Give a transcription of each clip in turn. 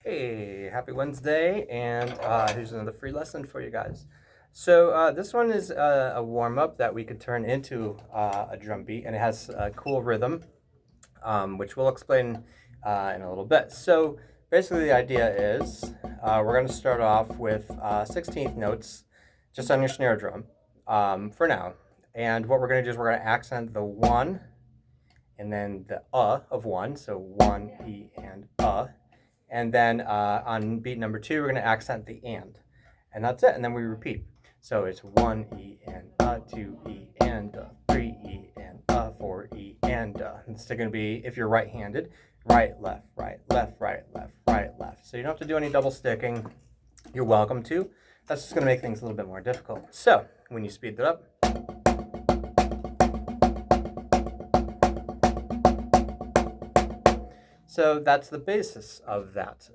Hey, happy Wednesday, and here's another free lesson for you guys. So this one is a warm-up that we could turn into a drum beat, and it has a cool rhythm, which we'll explain in a little bit. So basically the idea is we're going to start off with 16th notes just on your snare drum for now. And what we're going to do is we're going to accent the one and then the of one, so one, E, and and then on beat number 2, we're going to accent the and that's it. And then we repeat. So it's 1 E and 2 E and 3 E and 4 E and it's still going to be, if you're right-handed, right, left, right, left, right, left, right, left. So you don't have to do any double sticking. You're welcome to. That's just going to make things a little bit more difficult. So when you speed that up. So that's the basis of that.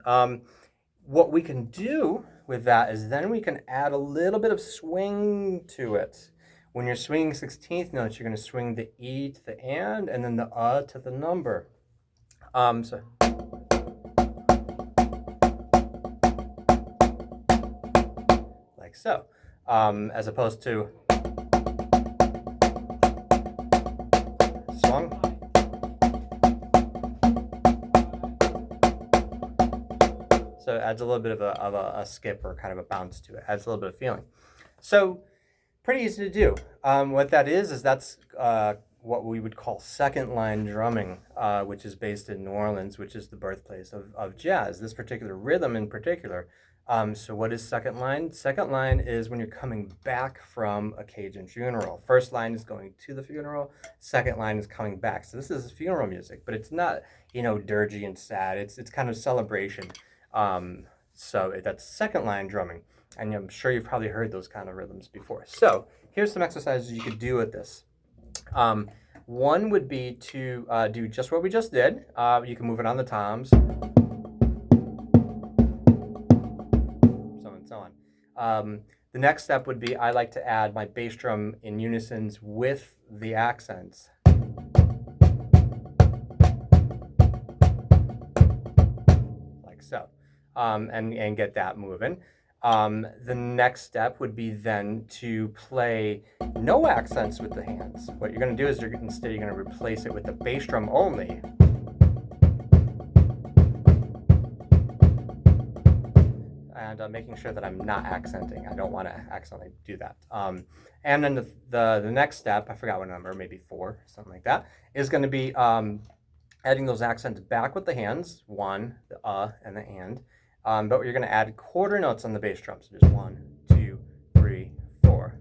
What we can do with that is then we can add a little bit of swing to it. When you're swinging 16th notes, you're going to swing the E to the and then the to the number. So like so, as opposed to swung. So it adds a little bit of a skip or kind of a bounce to it. Adds a little bit of feeling. So pretty easy to do. What that is that's what we would call second line drumming, which is based in New Orleans, which is the birthplace of jazz, this particular rhythm in particular. So what is second line? Second line is when you're coming back from a Cajun funeral. First line is going to the funeral. Second line is coming back. So this is funeral music, but it's not, dirgy and sad. It's kind of celebration. So that's second line drumming, and I'm sure you've probably heard those kind of rhythms before. So here's some exercises you could do with this. One would be to do just what we just did. You can move it on the toms, so on and so on. The next step would be I like to add my bass drum in unisons with the accents. Like so. And get that moving. The next step would be then to play no accents with the hands. What you're going to do is you're going to replace it with the bass drum only. And making sure that I'm not accenting. I don't want to accidentally do that. And then the next step, I forgot what number, maybe 4, something like that, is going to be adding those accents back with the hands, one, the and the and. But you're going to add quarter notes on the bass drum. So just 1, 2, 3, 4.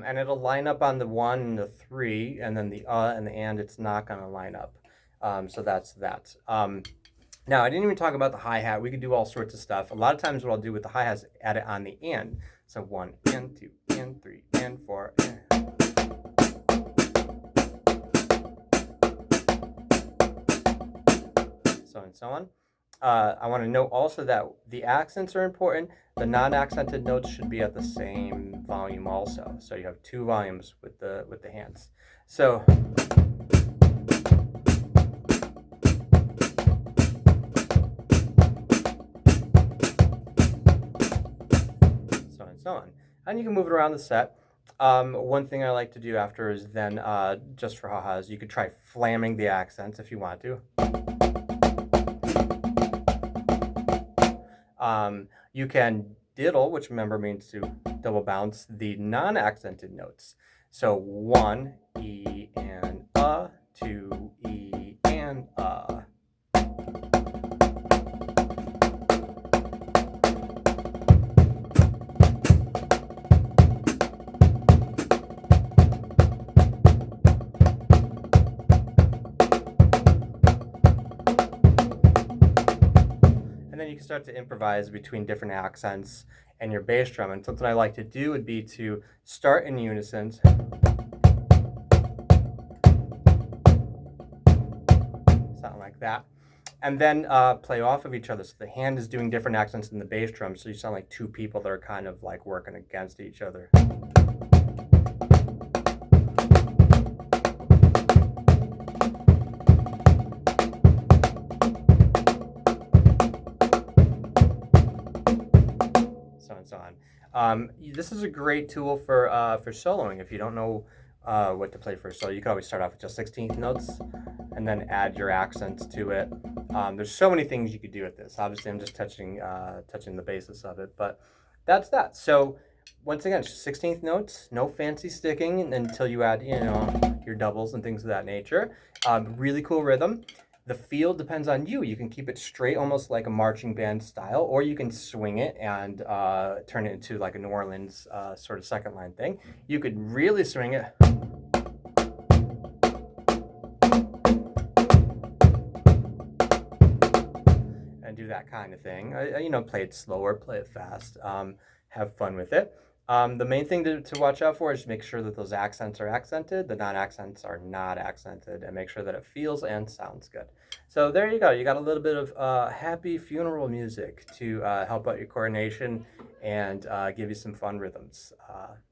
And it'll line up on the 1 and the 3, and then the and the and, it's not going to line up. So that's that. Now, I didn't even talk about the hi-hat. We could do all sorts of stuff. A lot of times what I'll do with the hi-hat is add it on the and. So 1 and 2 and 3 and 4 and. So and so on. I want to note also that the accents are important. The non-accented notes should be at the same volume also. So you have 2 volumes with the hands. So and so on. And you can move it around the set. One thing I like to do after is then, just for ha-has, you could try flamming the accents if you want to. You can diddle, which remember means to double bounce the non-accented notes. So 1 E and 2 E and And then you can start to improvise between different accents and your bass drum. And something I like to do would be to start in unison. Something like that. And then play off of each other. So the hand is doing different accents than the bass drum. So you sound like 2 people that are kind of like working against each other. This is a great tool for soloing. If you don't know what to play for a solo, you can always start off with just 16th notes and then add your accents to it. There's so many things you could do with this. Obviously, I'm just touching the basis of it, but that's that. So once again, it's just 16th notes, no fancy sticking until you add, your doubles and things of that nature. Really cool rhythm. The feel depends on you. You can keep it straight, almost like a marching band style, or you can swing it and turn it into like a New Orleans sort of second line thing. You could really swing it. And do that kind of thing. Play it slower, play it fast, have fun with it. The main thing to watch out for is make sure that those accents are accented, the non-accents are not accented, and make sure that it feels and sounds good. So there you go. You got a little bit of happy funeral music to help out your coordination and give you some fun rhythms.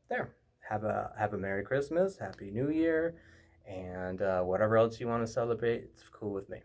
There. Have a Merry Christmas, Happy New Year, and whatever else you want to celebrate, it's cool with me.